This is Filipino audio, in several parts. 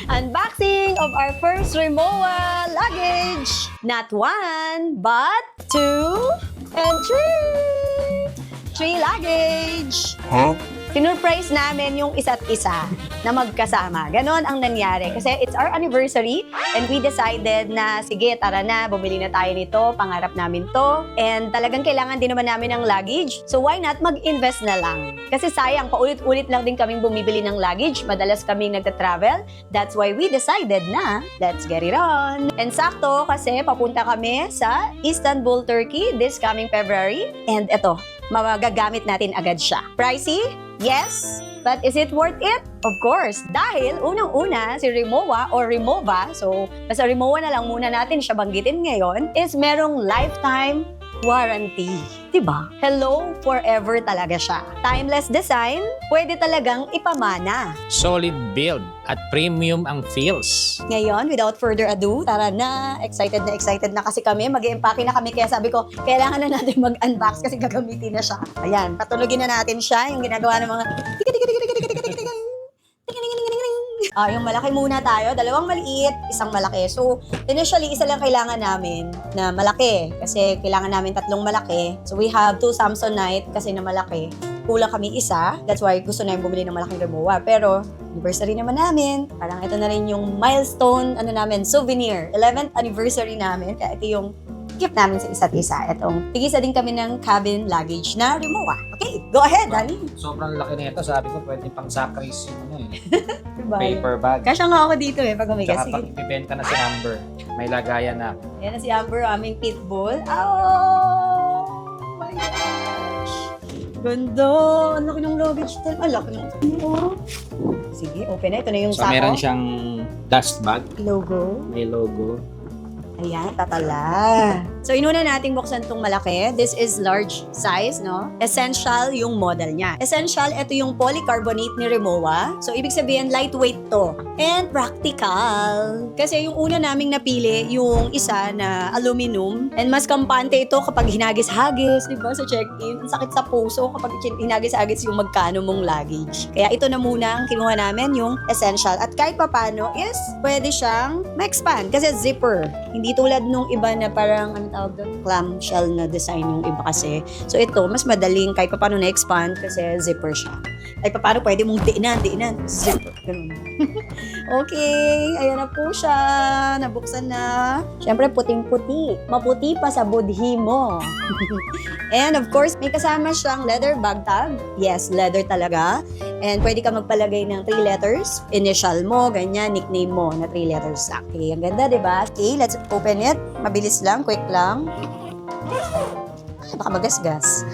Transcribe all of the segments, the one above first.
Unboxing of our first Rimowa luggage. Not one, but two and three. Three luggage. Huh? Sinurprise namin yung isa't isa na magkasama. Ganon ang nangyari. Kasi it's our anniversary and we decided na, sige, tara na, bumili na tayo nito, pangarap namin to. And talagang kailangan din naman namin ng luggage. So why not mag-invest na lang? Kasi sayang, paulit-ulit lang din kaming bumibili ng luggage. Madalas kaming nagta-travel. That's why we decided na, let's get it on. And sakto kasi papunta kami sa Istanbul, Turkey this coming February. And eto, magagamit natin agad siya. Pricey? Yes. But is it worth it? Of course. Dahil unang-una, si Rimowa or Rimowa, so basta Rimowa na lang muna natin siya banggitin ngayon, is merong lifetime warranty. Diba? Hello forever talaga siya. Timeless design, pwede talagang ipamana. Solid build at premium ang feels. Ngayon, without further ado, tara na. Excited na kasi kami. Mag-i-empake na kami. Kaya sabi ko, kailangan na natin mag-unbox kasi gagamitin na siya. Ayan, patulogin na natin siya. Yung ginagawa ng mga yung malaki muna tayo. Dalawang maliit, isang malaki. So, initially, isa lang kailangan namin na malaki. Kasi kailangan namin tatlong malaki. So, we have two Samsonite kasi na malaki. Kulang kami isa. That's why gusto namin bumili ng malaking Rimowa. Pero, anniversary naman namin. Parang ito na rin yung milestone, souvenir. 11th anniversary namin. Kaya ito yung gift namin sa isa't isa. Itong, tigisa din kami ng cabin luggage na Rimowa. Okay, go ahead, Dani. Sobrang laki na ito. Sabi ko, pwede pang sacris yung Diba? paper bag. Kasya nga ako dito pag umigas. Tsaka pag Sige. ibibenta na si Amber, may lagayan na. Yan na si Amber, aming pitbull. Oh my gosh! Ganda! Ang laki ng luggage tayo. Ang laki ng... Sige, open na. Ito na yung So, sako. meron siyang dust bag. Logo. May logo. Ayan, tatala. So, inuna nating buksan itong malaki. This is large size, no? Essential yung model niya. Essential, ito yung polycarbonate ni Rimowa. So, ibig sabihin, lightweight to. And practical. Kasi yung una naming napili, yung isa na aluminum. And mas kampante ito kapag hinagis-hagis, di ba? Sa check-in. Ang sakit sa puso kapag hinagis-hagis yung magkano mong luggage. Kaya ito na muna ang kinuha namin, yung essential. At kahit papano is, pwede siyang ma-expand. Kasi zipper. Hindi tulad nung iba na parang, ano tawag doon? Clamshell na design yung iba kasi. So ito, mas madaling kahit paano na-expand kasi zipper siya. Kahit paano pwede mong diinan. Zipper. Ganun. Okay, ayan na po siya. Nabuksan na. Siyempre, puting-puti. Maputi pa sa budhi mo. And of course, may kasama siyang leather bag tag. Yes, leather talaga. And pwede ka magpalagay ng 3 letters. Initial mo, ganyan, nickname mo na 3 letters. Okay, ang ganda, diba? Okay, let's open it. Mabilis lang, quick lang. Baka magasgas.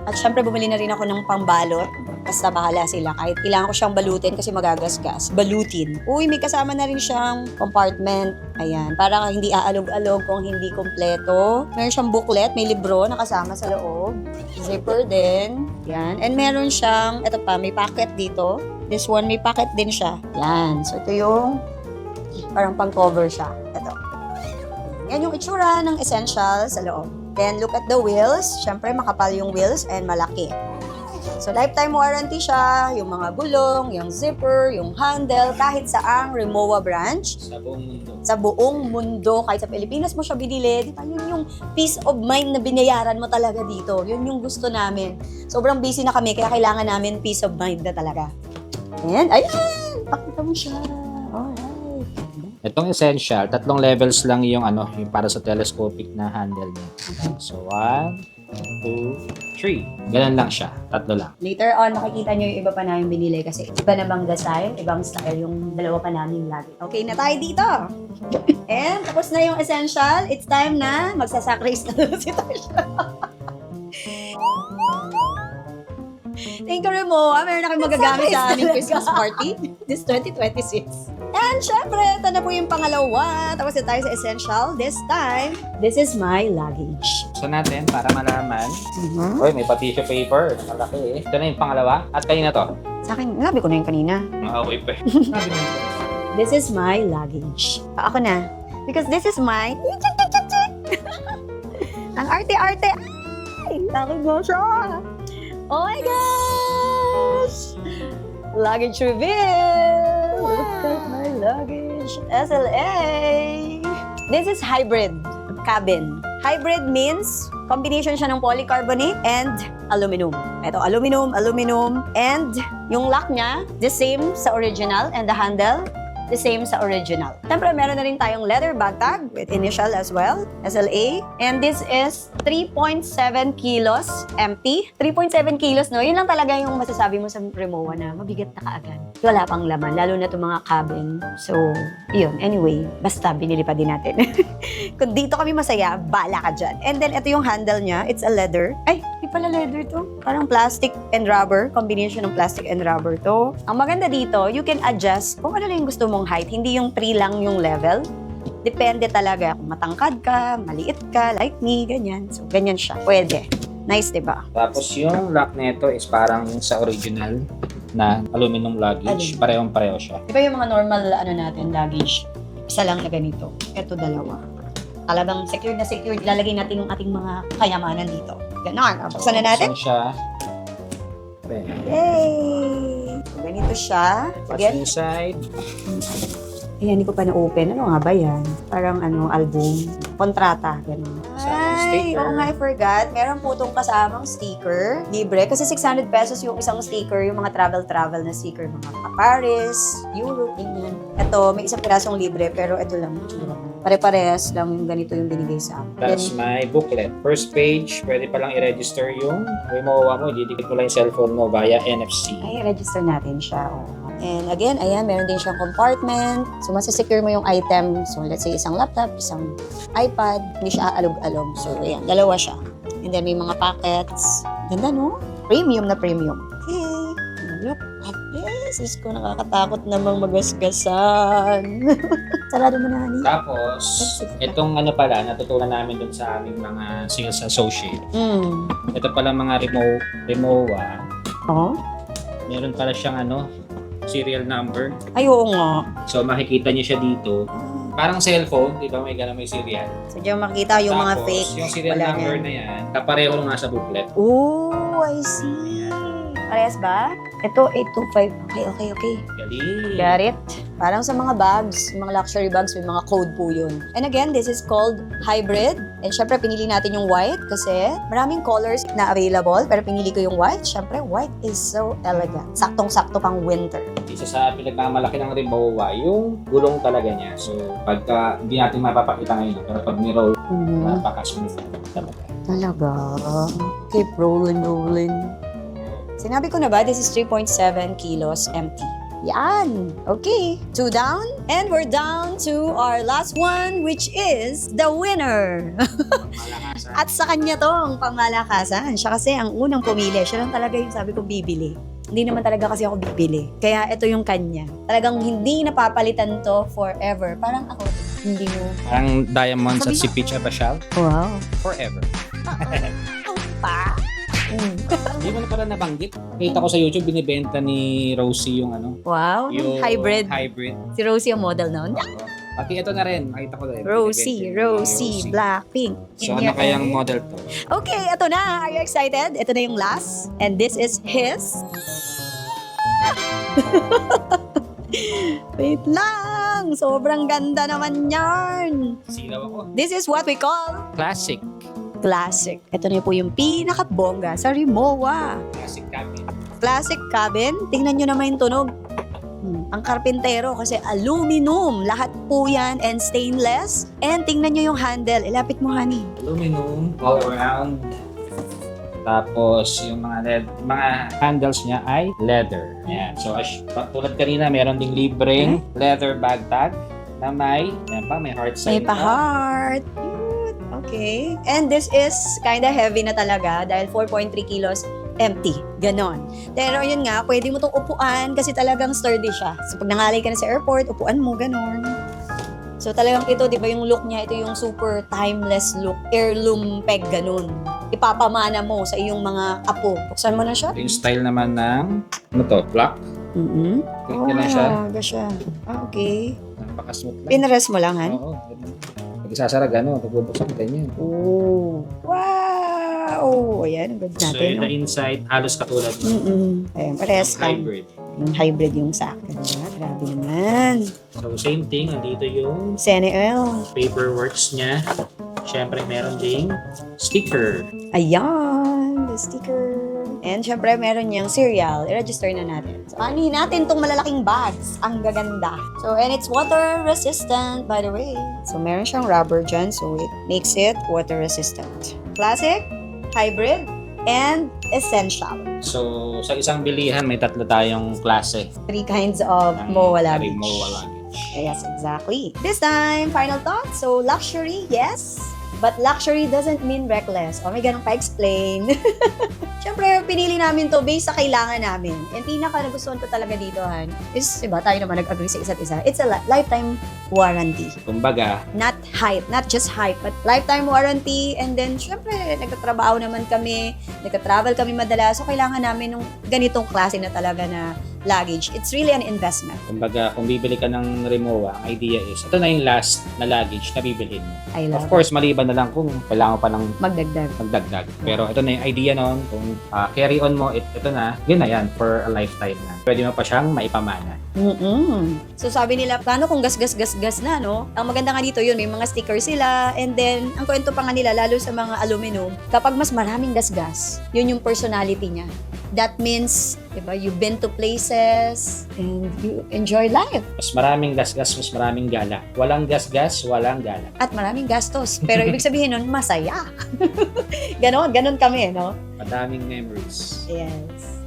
At syempre, bumili na rin ako ng pambalot. Basta bahala sila. Kahit kailangan ko siyang balutin kasi magagasgas. Balutin. Uy, may kasama na rin siyang compartment. Ayan. Para hindi aalog-alog kung hindi kompleto. Meron siyang booklet. May libro na kasama sa loob. Zipper din. Yan. And meron siyang, eto pa, may pocket dito. This one, may pocket din siya. Yan. So, ito yung parang pang-cover siya. Ito. Yan yung itsura ng essential sa loob. Then, look at the wheels. Siyempre, makapal yung wheels and malaki. So, lifetime warranty siya, yung mga gulong, yung zipper, yung handle, kahit saang Rimowa branch. Sa buong mundo. Sa buong mundo, kahit sa Pilipinas mo siya binili, di ba, yun yung peace of mind na binayaran mo talaga dito. Yun yung gusto namin. Sobrang busy na kami, kaya kailangan namin peace of mind na talaga. And, ayan! Pakita mo siya. Alright. Itong essential, 3 levels lang yung yung para sa telescopic na handle niya. So, 1, 2, 3. Ganun lang siya. 3 lang. Later on, makikita nyo yung iba pa namin binili kasi iba namang design, ibang style yung dalawa pa namin lagi. Okay na tayo dito. And tapos na yung essential. It's time na magsasacrifice na si Tasha. Thank you, Rimowa. Meron na kayong magagamit sa aming Christmas party this 2026. And syempre, ito na po yung pangalawa. Tapos na tayo sa essential. This time, this is my luggage. So natin, para malaman. Uy, may pa tissue paper. Malaki eh. Ito na yung pangalawa. At kayo na to. Sa akin, nabi ko na yung kanina. Okay pa. This is my luggage. Ako na. Because this is my... Ang arte-arte. Ay, laki mo siya. Oh my gosh! Luggage reveal! Look at my luggage. SLA. This is hybrid cabin. Hybrid means combination siya ng polycarbonate and aluminum. Ito, aluminum, and yung lock niya, the same sa original, and the handle, the same sa original. Siyempre, meron na rin tayong leather bag tag with initial as well, SLA. And this is 3.7 kilos empty. 3.7 kilos, no? Yun lang talaga yung masasabi mo sa Rimowa na mabigat na kaagad. Wala pang laman, lalo na itong mga cabin. So, yun. Anyway, basta binili pa din natin. Kung dito kami masaya, bala ka dyan. And then, ito yung handle niya. It's a leather. Ay, di pala leather to. Parang plastic and rubber. Combination ng plastic and rubber to. Ang maganda dito, you can adjust kung ano lang yung gusto mong height. Hindi yung 3 lang yung level. Depende talaga kung matangkad ka, maliit ka, like me, ganyan. So, ganyan siya. Pwede. Nice, diba? Tapos yung lock nito is parang sa original na aluminum luggage. Parehong-pareho siya. Diba yung mga normal natin, luggage? Isa lang na ganito. Ito dalawa. Talagang secured na secured. Ilalagay natin yung ating mga kayamanan dito. Ganon. Buksan na natin. Buksan siya. Okay. Yay! So, ganito siya. What's Again. inside? Ayan, hindi ko pa na-open. Ano nga ba yan? Parang album. Kontrata. Ganun. Kasamang Ay, sticker. oo nga, I forgot. Meron po itong kasamang sticker. Libre. Kasi 600 pesos yung isang sticker. Yung mga travel-travel na sticker. Mga Paris, Europe, ganyan. Ito, may isang pirasong libre. Pero ito lang. Pare-parehas lang yung ganito yung binigay sa akin. That's my booklet. First page, pwede palang i-register yung Rimowa mo. Didikit mo lang yung cellphone mo via NFC. Ay, register natin siya. Oh. And again, ayan, meron din siyang compartment. So, masasecure mo yung item. So, let's say, isang laptop, isang iPad. Hindi siya aalog-alog. So, ayan, dalawa siya. And then, may mga pockets. Ganda, no? Premium na premium. Okay. Look at this. Diyos ko, nakakatakot namang magasgasan. Sarado mo na, honey. Tapos, itong pala, natutunan namin dun sa aming mga sales associate. Ito pala mga Rimowa. Oh? Meron pala siyang serial number. Ay, oo nga. So, makikita niyo siya dito. Parang cellphone, di ba? May may serial. So, diyan makita yung mga Tapos, fake. yung serial Wala number yan. na yan, kapareho nung nasa booklet. Oh, I see. Parehas ba? Ito, 825. Okay. Galing! Got it? Parang sa mga bags, mga luxury bags, may mga code po yun. And again, this is called hybrid. And syempre, pinili natin yung white kasi maraming colors na available. Pero pinili ko yung white. Syempre, white is so elegant. Saktong-sakto pang winter. Isa sa pinagmamalaki ng Rimowa, yung gulong talaga niya. So, pagka hindi natin mapapakita ngayon, pero pag ni-roll, napaka-smooth talaga. Talaga? Keep rolling. Sinabi ko na ba, this is 3.7 kilos empty. Yan. Okay. 2 down. And we're down to our last one, which is the winner. Malakasan. At sa kanya tong pamalakasan. Siya kasi ang unang pumili. Siya lang talaga yung sabi ko bibili. Hindi naman talaga kasi ako bibili. Kaya ito yung kanya. Talagang hindi napapalitan to forever. Parang ako, hindi mo. Parang diamonds Sabi at si Peach Abashal, Wow. forever. Pa. Hindi mo na pala nabanggit. Nakita ko sa YouTube, binibenta ni Rosie yung Wow. yung Hybrid. hybrid. Si Rosie ang model noon. Pati ito na rin, nakita ko na rin. Rosie, Blackpink. So ano kayang model to? Okay, ito na. Are you excited? Ito na yung last. And this is his. Wait lang. Sobrang ganda naman yarn. Silaw ako. This is what we call Classic. classic. Ito na po yung pinakabongga sa Rimowa. Classic cabin. Classic cabin. Tingnan nyo naman yung tunog. Ang karpintero kasi aluminum. Lahat po yan and stainless. And tingnan nyo yung handle. Ilapit mo, honey. Aluminum, all around. Tapos yung mga handles niya ay leather. Ayan. So tulad kanina, meron ding libreng leather bag tag na may heart sign. May pa-heart. Cute. Okay. And this is kinda heavy na talaga dahil 4.3 kilos empty. Ganon. Pero yun nga, pwede mo itong upuan kasi talagang sturdy siya. So pag nangalay ka na sa airport, upuan mo, ganon. So talagang ito, di ba yung look niya, ito yung super timeless look. Heirloom peg, ganon. Ipapamana mo sa iyong mga apo. Buksan mo na siya. Yung style naman ng, black. Click nyo lang siya. Siya. Okay. Napaka-smooth lang. Pinarest mo lang, han? Oo. Pag isasara, gano'n. Pag bubuksan, ganyan. Oh. Wow! Ayan, ang ganda So natin. the inside, halos katulad ng Ayan, parehas lang. hybrid. Yung hybrid yung sa akin. Grabe naman. So, same thing. Nandito yung CNL. paperworks niya. Siyempre, meron ding sticker. Ayan, the sticker. And syempre, meron niyang cereal. I-register na natin. So, anuhin natin tong malalaking bags. Ang gaganda. So, and it's water resistant, by the way. So, meron siyang rubber dyan. So, it makes it water resistant. Classic, hybrid, and essential. So, sa isang bilihan, may tatlo tayong klase. 3 kinds of ng MOA luggage. MOA luggage. Yes, exactly. This time, final thoughts. So, luxury, yes. But luxury doesn't mean reckless. O, may ganun pa-explain. Siyempre, pinili namin to based sa kailangan namin. And pinaka nagustuhan ko talaga dito, Han, is, diba, tayo naman nag-agree sa isa't isa. It's a lifetime warranty. Kumbaga, Not hype, not just hype, but lifetime warranty. And then, syempre, nagtatrabaho naman kami, nagka-travel kami madalas. So, kailangan namin ng ganitong klase na talaga na luggage. It's really an investment. kung bibili ka ng Rimowa, ang idea is, ito na yung last na luggage na bibilhin mo. I Of love course, maliban na lang kung kailangan pa ng magdagdag. magdagdag. Pero ito na yung idea nun, kung carry on mo, ito na, yun na yan, for a lifetime na. Pwede mo pa siyang maipamana. So sabi nila, paano kung gas na, no? Ang maganda nga dito yun, may mga sticker sila, and then, ang kwento pa nga nila, lalo sa mga aluminum, kapag mas maraming gas, yun yung personality niya. That means, diba, you've been to places, and you enjoy life. Mas maraming gasgas, mas maraming gala. Walang gasgas, walang gala. At maraming gastos. Pero ibig sabihin nun, masaya. ganon kami, no? Madaming memories.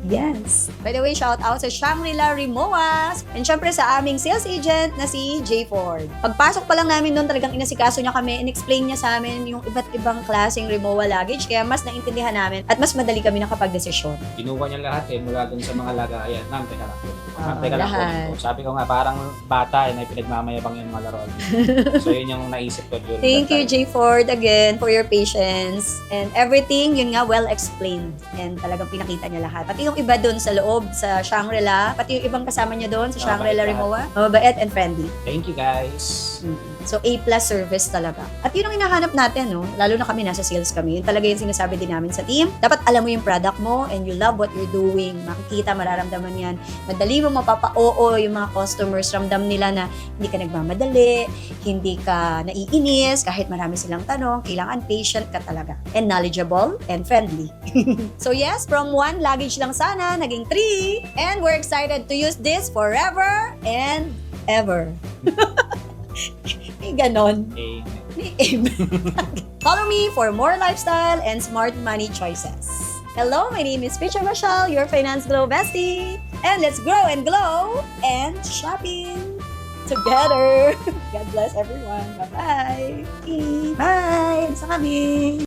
Yes. By the way, shout out sa Shangri-La Rimowas. And syempre sa aming sales agent na si J. Ford. Pagpasok pa lang namin doon, talagang inasikaso niya kami, in-explain niya sa amin yung iba't ibang klaseng Rimowa luggage. Kaya mas naintindihan namin at mas madali kami nakapag-desisyon. Kinuha niya lahat mula dun sa mga lagayan. Ma'am, teka lang. Ma'am, Oo, teka lang. lahat. Po. Sabi ko nga, parang bata na pinagmamayabang yung mga laruan. So yun yung naisip ko during Thank you, that time. J. Ford, again, for your patience. And everything, yun nga, well explained. And talagang pinakita niya lahat. Pati yung iba doon sa loob, sa Shangri-La, pati yung ibang kasama niya doon sa Shangri-La Mabait Rimowa, mabait and friendly. Thank you guys. So, A+ service talaga. At yun ang hinahanap natin, no? Lalo na kami, nasa sales kami. Yun talaga yung sinasabi din namin sa team. Dapat alam mo yung product mo and you love what you're doing. Makikita, mararamdaman yan. Madali mo mapapa-oo yung mga customers. Ramdam nila na hindi ka nagmamadali, hindi ka naiinis, kahit marami silang tanong, kailangan patient ka talaga. And knowledgeable and friendly. So yes, from 1 luggage lang sana, naging 3. And we're excited to use this forever and ever. Ganon. Amen. Follow me for more lifestyle and smart money choices. Hello, my name is Picha Rochelle, your Finance Glow bestie. And let's grow and glow and shopping together. God bless everyone. Bye-bye. Bye. Sa kami.